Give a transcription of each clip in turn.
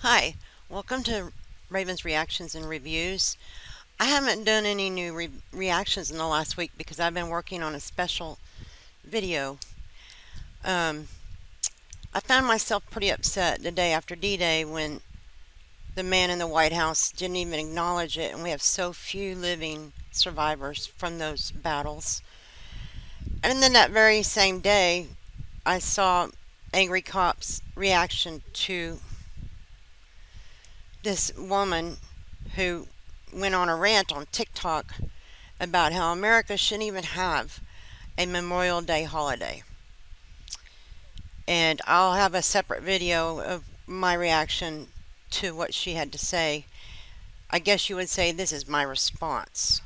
Hi, welcome to Raven's Reactions and Reviews. I haven't done any new reactions in the last week because I've been working on a special video. Um, I found myself pretty upset the day after D-Day when the man in the White House didn't even acknowledge it, and we have so few living survivors from those battles. And then that very same day, I saw angry cops' reaction to this woman who went on a rant on TikTok about how America shouldn't even have a Memorial Day holiday. And I'll have a separate video of my reaction to what she had to say. I guess you would say this is my response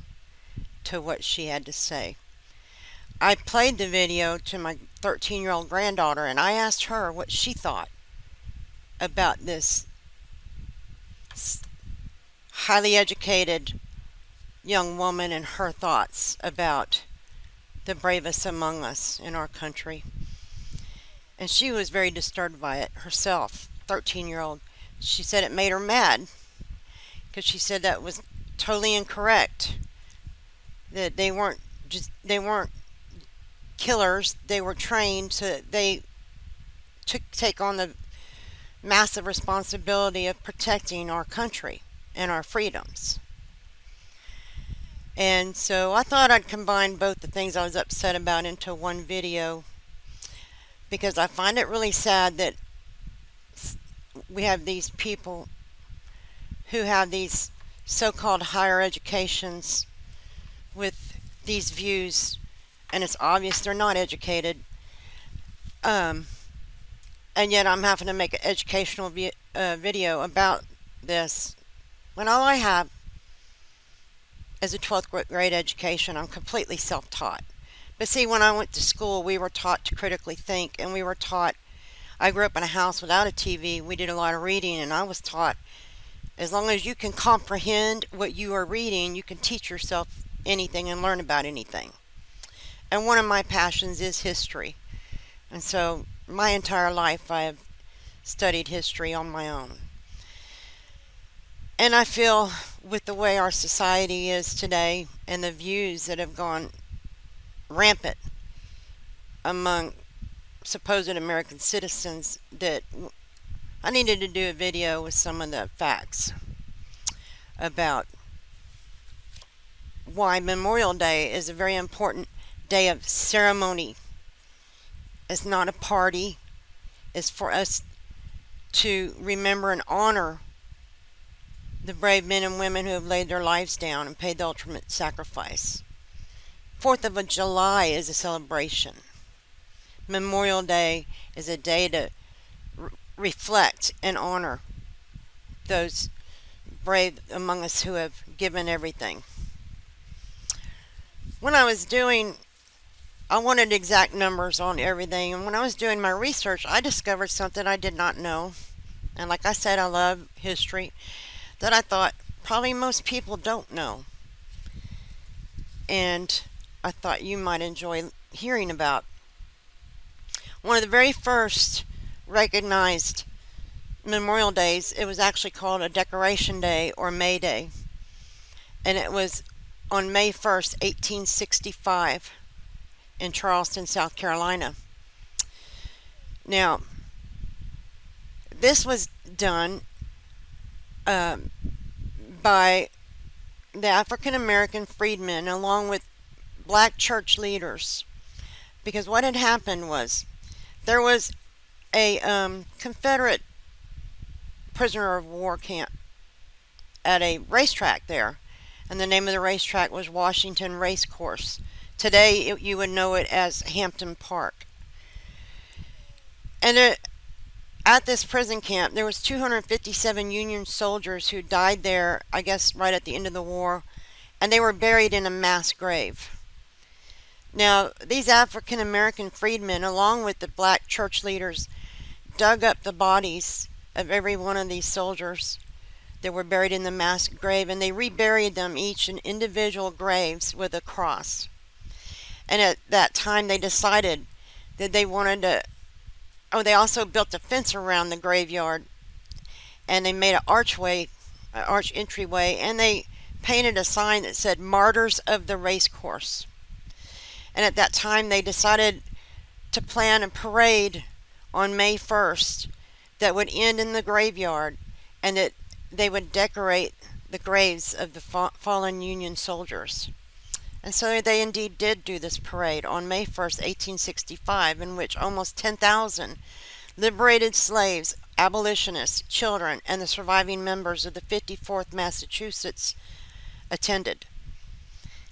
to what she had to say. I played the video to my 13-year-old granddaughter and I asked her what she thought about this highly educated young woman and her thoughts about the bravest among us in our country. And she was very disturbed by it herself, 13-year-old. She said it made her mad because she said that was totally incorrect. That they weren't killers. They were trained so that they take on the massive responsibility of protecting our country and our freedoms. And so I thought I'd combine both the things I was upset about into one video because I find it really sad that we have these people who have these so-called higher educations with these views, and it's obvious they're not educated. And yet I'm having to make an educational video about this when all I have is a 12th grade education. I'm completely self-taught. But see, when I went to school, we were taught to critically think, and we were taught, I grew up in a house without a TV. We did a lot of reading, and I was taught as long as you can comprehend what you are reading, you can teach yourself anything and learn about anything. And one of my passions is history. And so my entire life I have studied history on my own. And I feel with the way our society is today and the views that have gone rampant among supposed American citizens that I needed to do a video with some of the facts about why Memorial Day is a very important day of ceremony. It's not a party. It's for us to remember and honor the brave men and women who have laid their lives down and paid the ultimate sacrifice. 4th of July is a celebration. Memorial Day is a day to reflect and honor those brave among us who have given everything. When I wanted exact numbers on everything, and when I was doing my research, I discovered something I did not know. And like I said, I love history, that I thought probably most people don't know. And I thought you might enjoy hearing about. One of the very first recognized Memorial Days, it was actually called a Decoration Day or May Day. And it was on May 1st, 1865 in Charleston, South Carolina. Now, this was done by the African American freedmen along with black church leaders, because what had happened was there was a Confederate prisoner of war camp at a racetrack there, and the name of the racetrack was Washington Race Course. Today you would know it as Hampton Park. And at this prison camp, there was 257 Union soldiers who died there, I guess, right at the end of the war, and they were buried in a mass grave. Now, these African American freedmen, along with the black church leaders, dug up the bodies of every one of these soldiers that were buried in the mass grave, and they reburied them each in individual graves with a cross. And at that time, they decided that they wanted to. Oh, they also built a fence around the graveyard, and they made an arch entryway, and they painted a sign that said Martyrs of the Race Course. And at that time, they decided to plan a parade on May 1st that would end in the graveyard, and that they would decorate the graves of the fallen Union soldiers. And so they indeed did do this parade on May 1st, 1865, in which almost 10,000 liberated slaves, abolitionists, children, and the surviving members of the 54th Massachusetts attended.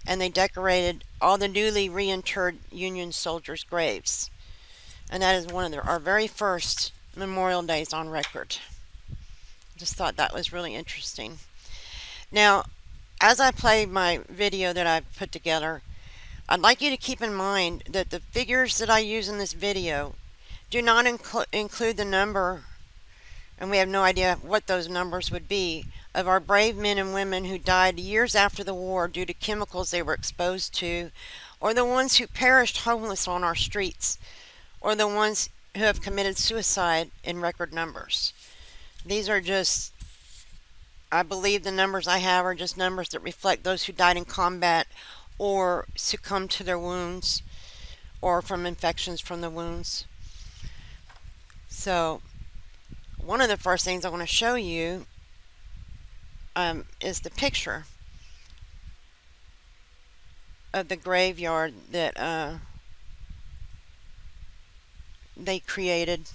And they decorated all the newly reinterred Union soldiers' graves. And that is one of our very first Memorial Days on record. Just thought that was really interesting. Now, as I play my video that I've put together, I'd like you to keep in mind that the figures that I use in this video do not include the number, and we have no idea what those numbers would be, of our brave men and women who died years after the war due to chemicals they were exposed to, or the ones who perished homeless on our streets, or the ones who have committed suicide in record numbers. These are just, I believe the numbers I have are just numbers that reflect those who died in combat or succumbed to their wounds or from infections from the wounds. So, one of the first things I want to show you is the picture of the graveyard that they created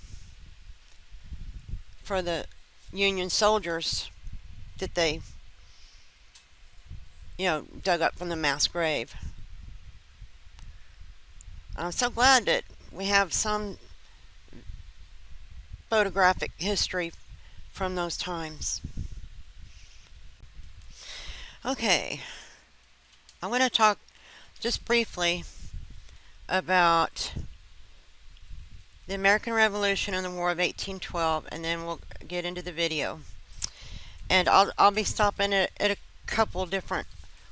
for the Union soldiers that they, dug up from the mass grave. I'm so glad that we have some photographic history from those times. Okay, I want to talk just briefly about the American Revolution and the War of 1812, and then we'll get into the video. And I'll be stopping at a couple different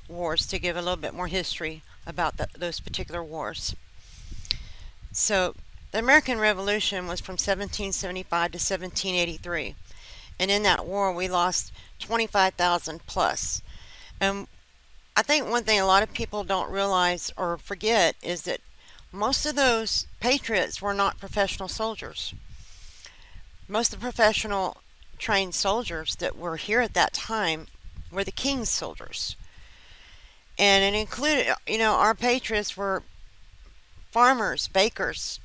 wars to give a little bit more history about those particular wars. So, the American Revolution was from 1775 to 1783, and in that war we lost 25,000 plus. And I think one thing a lot of people don't realize or forget is that most of those patriots were not professional soldiers. Most of the professional trained soldiers that were here at that time were the king's soldiers. And it included, our patriots were farmers, bakers,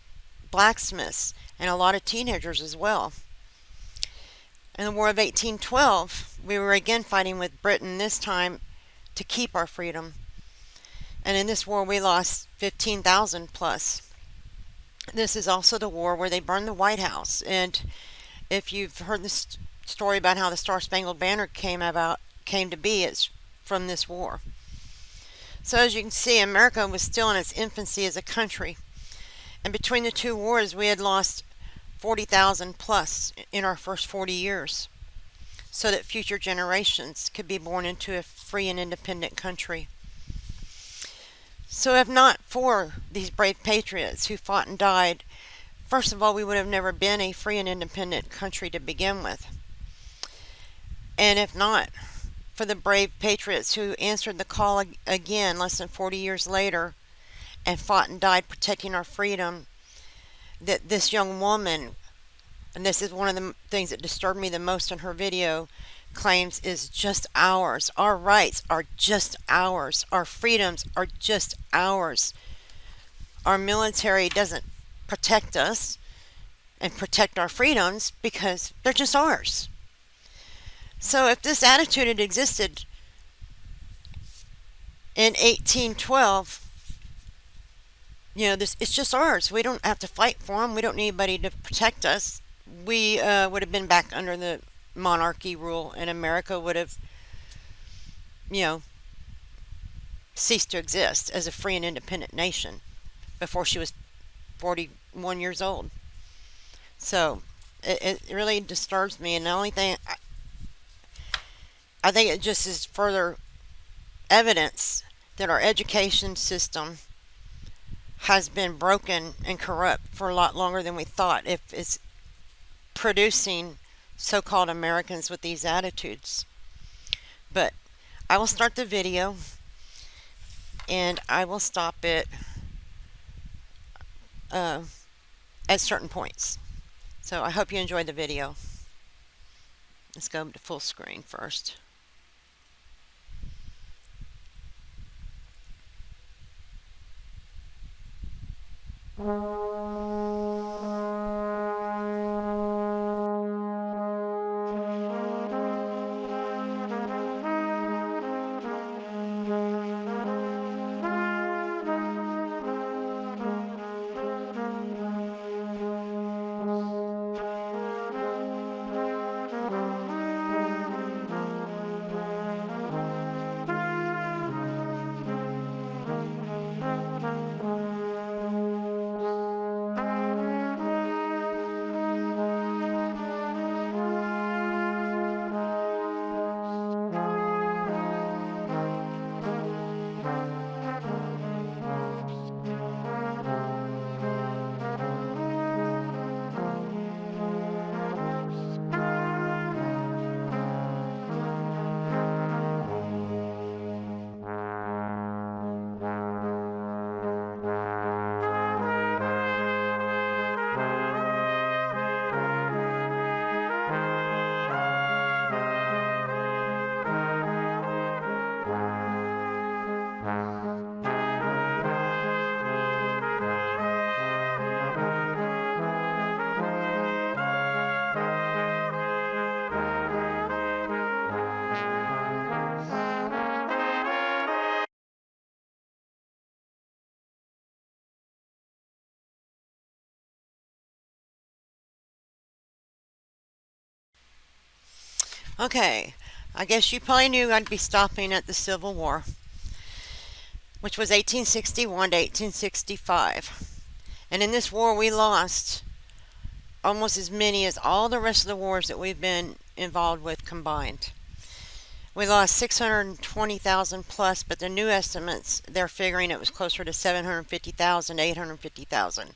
blacksmiths, and a lot of teenagers as well. In the War of 1812, we were again fighting with Britain, this time to keep our freedom. And in this war, we lost 15,000 plus. This is also the war where they burned the White House. And if you've heard this story about how the Star-Spangled Banner came to be, it's from this war. So as you can see, America was still in its infancy as a country. And between the two wars, we had lost 40,000 plus in our first 40 years, so that future generations could be born into a free and independent country. So if not for these brave patriots who fought and died, first of all, we would have never been a free and independent country to begin with. And if not for the brave patriots who answered the call again less than 40 years later and fought and died protecting our freedom, that this young woman, and this is one of the things that disturbed me the most in her video, claims is just ours. Our rights are just ours. Our freedoms are just ours. Our military doesn't protect us and protect our freedoms because they're just ours. So if this attitude had existed in 1812, it's just ours. We don't have to fight for them. We don't need anybody to protect us. We would have been back under the monarchy rule, and America would have, ceased to exist as a free and independent nation before she was 41 years old. So it really disturbs me, and the only thing I think it just is further evidence that our education system has been broken and corrupt for a lot longer than we thought. If it's producing so-called Americans with these attitudes. But I will start the video and I will stop it uh, at certain points. So I hope you enjoyed the video. Let's go to full screen first. Okay, I guess you probably knew I'd be stopping at the Civil War, which was 1861 to 1865. And in this war, we lost almost as many as all the rest of the wars that we've been involved with combined. We lost 620,000 plus, but the new estimates, they're figuring it was closer to 750,000 to 850,000.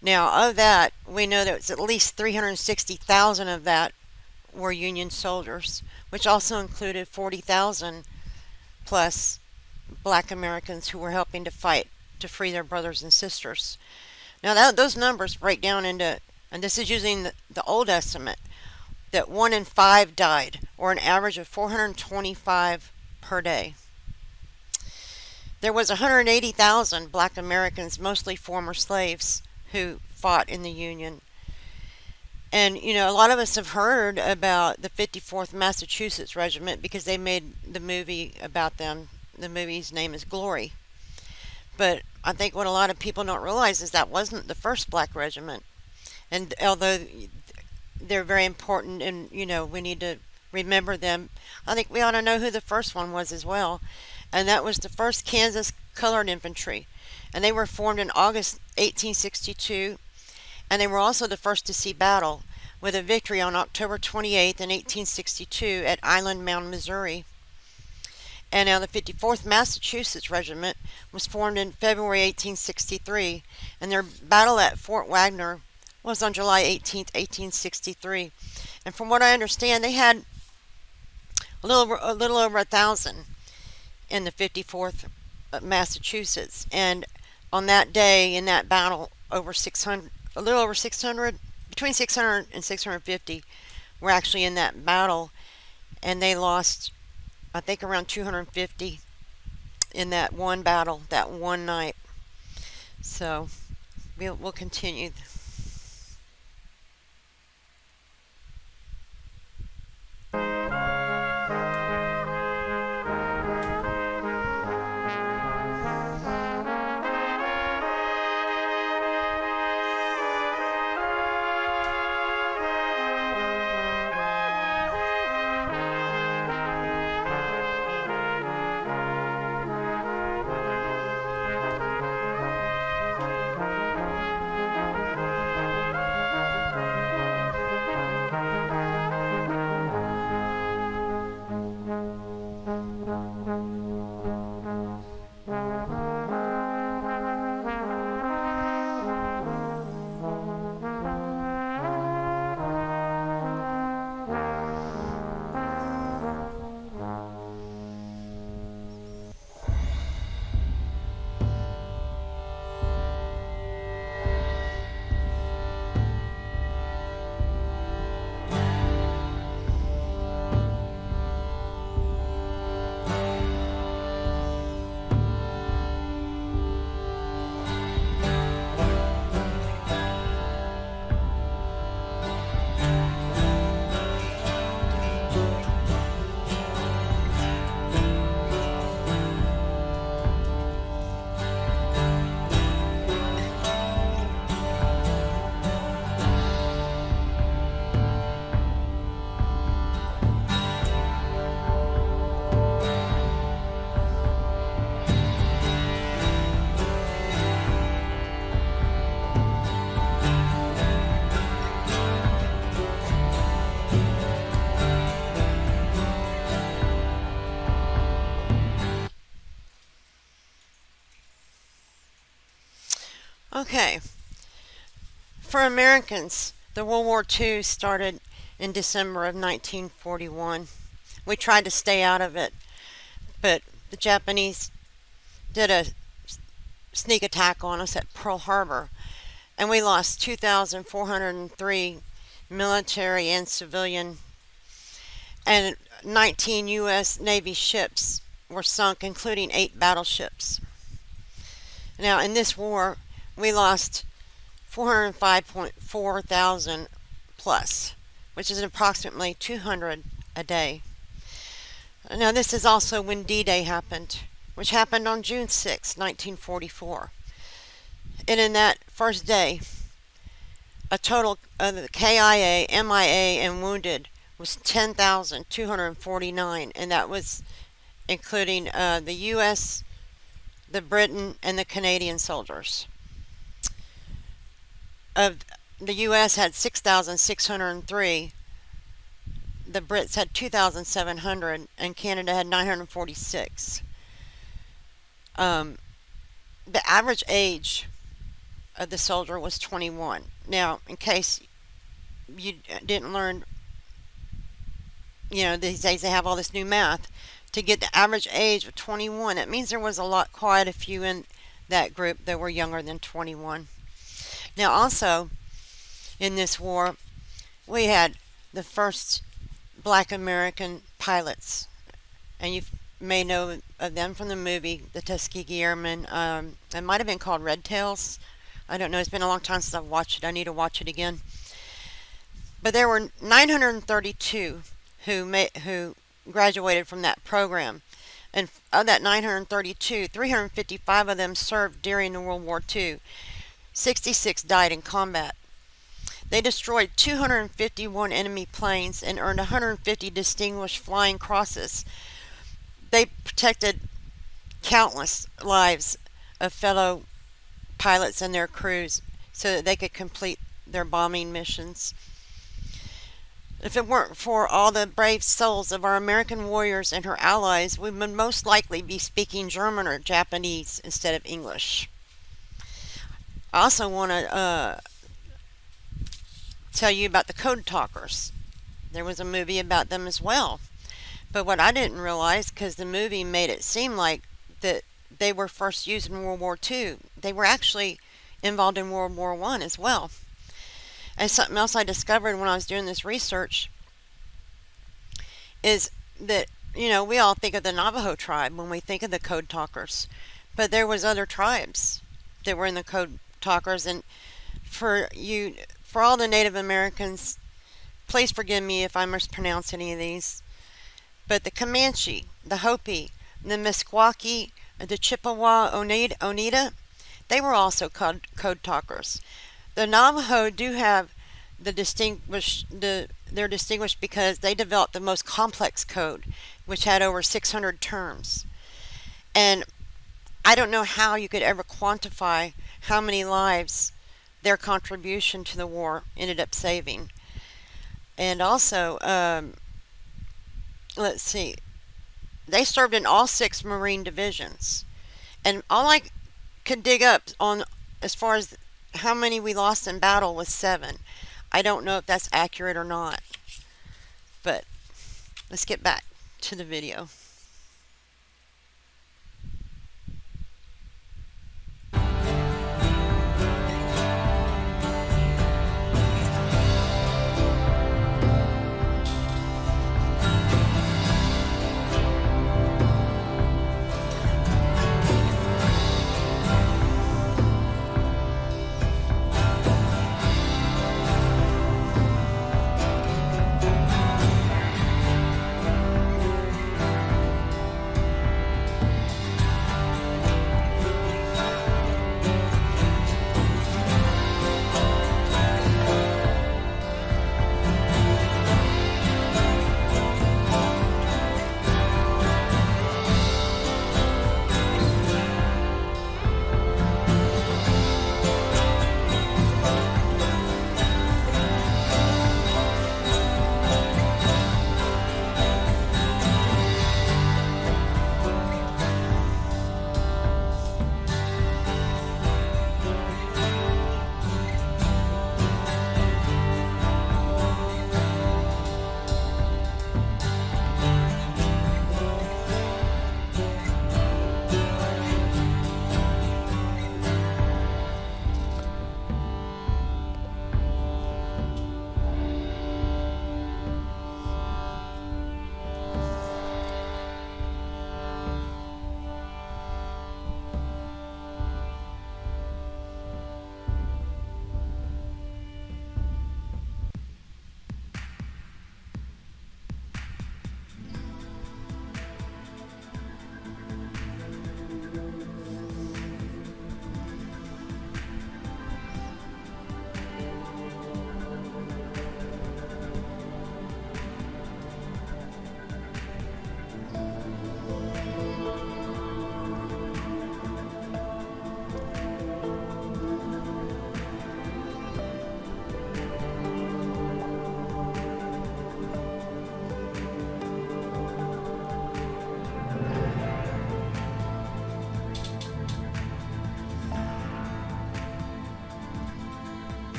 Now, of that, we know that it's at least 360,000 of that were Union soldiers, which also included 40,000 plus black Americans who were helping to fight to free their brothers and sisters. Now, those numbers break down into, and this is using the old estimate, that 1 in 5 died, or an average of 425 per day. There was 180,000 black Americans, mostly former slaves, who fought in the Union. And, you know, a lot of us have heard about the 54th Massachusetts Regiment because they made the movie about them. The movie's name is Glory. But I think what a lot of people don't realize is that wasn't the first black regiment. And although they're very important and, you know, we need to remember them, I think we ought to know who the first one was as well. And that was the 1st Kansas Colored Infantry. And they were formed in August 1862. And they were also the first to see battle, with a victory on October 28th in 1862 at Island Mound, Missouri. And now the 54th Massachusetts Regiment was formed in February 1863, and their battle at Fort Wagner was on July 18th, 1863. And from what I understand, they had a little over 1,000 in the 54th Massachusetts. And on that day, in that battle, a little over 600, between 600 and 650 were actually in that battle, and they lost, I think, around 250 in that one battle, that one night. So we'll continue. Okay, for Americans, the World War II started in December of 1941. We tried to stay out of it, but the Japanese did a sneak attack on us at Pearl Harbor, and we lost 2,403 military and civilian, and 19 U.S. Navy ships were sunk, including 8 battleships. Now, in this war, we lost 405.4 thousand plus, which is approximately 200 a day. Now, this is also when D-Day happened, which happened on June 6, 1944. And in that first day, a total of the KIA, MIA, and wounded was 10,249, and that was including the U.S., the Britain, and the Canadian soldiers. Of the U.S. had 6,603, the Brits had 2,700, and Canada had 946. The average age of the soldier was 21. Now, in case you didn't learn, these days they have all this new math. To get the average age of 21, that means there was quite a few in that group that were younger than 21. Now, also, in this war, we had the first black American pilots, and you may know of them from the movie, the Tuskegee Airmen. It might have been called Red Tails. I don't know. It's been a long time since I've watched it. I need to watch it again. But there were 932 who graduated from that program. And of that 932, 355 of them served during the World War II. 66 died in combat. They destroyed 251 enemy planes and earned 150 distinguished flying crosses. They protected countless lives of fellow pilots and their crews so that they could complete their bombing missions. If it weren't for all the brave souls of our American warriors and her allies, we would most likely be speaking German or Japanese instead of English. I also want to tell you about the code talkers. There was a movie about them as well. But what I didn't realize, because the movie made it seem like that they were first used in World War II, they were actually involved in World War I as well. And something else I discovered when I was doing this research is that, we all think of the Navajo tribe when we think of the code talkers. But there was other tribes that were in the code talkers. And for all the Native Americans, please forgive me if I mispronounce any of these. But the Comanche, the Hopi, the Meskwaki, the Chippewa, Oneida, they were also code talkers. The Navajo do have they're distinguished because they developed the most complex code, which had over 600 terms. And I don't know how you could ever quantify how many lives their contribution to the war ended up saving. And also, let's see, they served in all 6 Marine divisions. And all I could dig up on as far as how many we lost in battle was 7. I don't know if that's accurate or not. But let's get back to the video.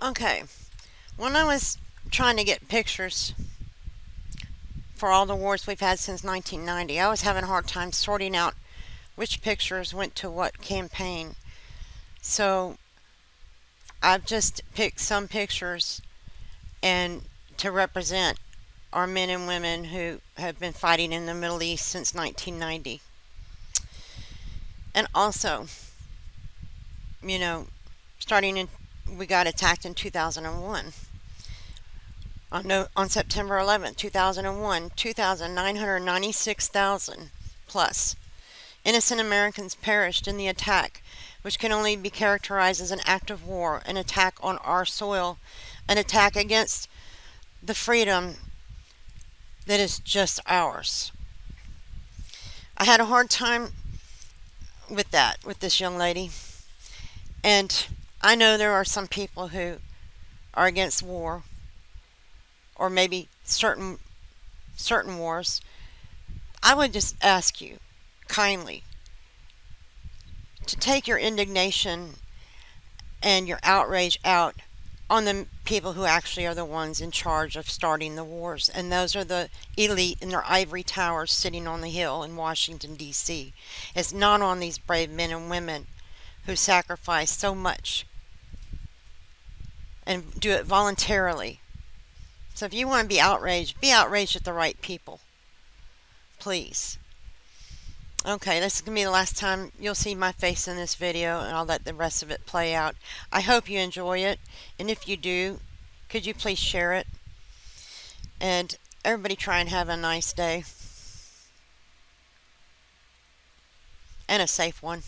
Okay, when I was trying to get pictures for all the wars we've had since 1990, I was having a hard time sorting out which pictures went to what campaign. So I've just picked some pictures and to represent our men and women who have been fighting in the Middle East since 1990. And also, you know, starting in we got attacked in 2001. On September 11th, 2001, 2,996,000 plus innocent Americans perished in the attack, which can only be characterized as an act of war, an attack on our soil, an attack against the freedom that is just ours. I had a hard time with that, with this young lady. And I know there are some people who are against war, or maybe certain wars. I would just ask you kindly to take your indignation and your outrage out on the people who actually are the ones in charge of starting the wars. And those are the elite in their ivory towers sitting on the hill in Washington, D.C. It's not on these brave men and women who sacrifice so much and do it voluntarily. So if you want to be outraged at the right people. Please. Okay, this is going to be the last time you'll see my face in this video, and I'll let the rest of it play out. I hope you enjoy it, and if you do, could you please share it? And everybody try and have a nice day and a safe one.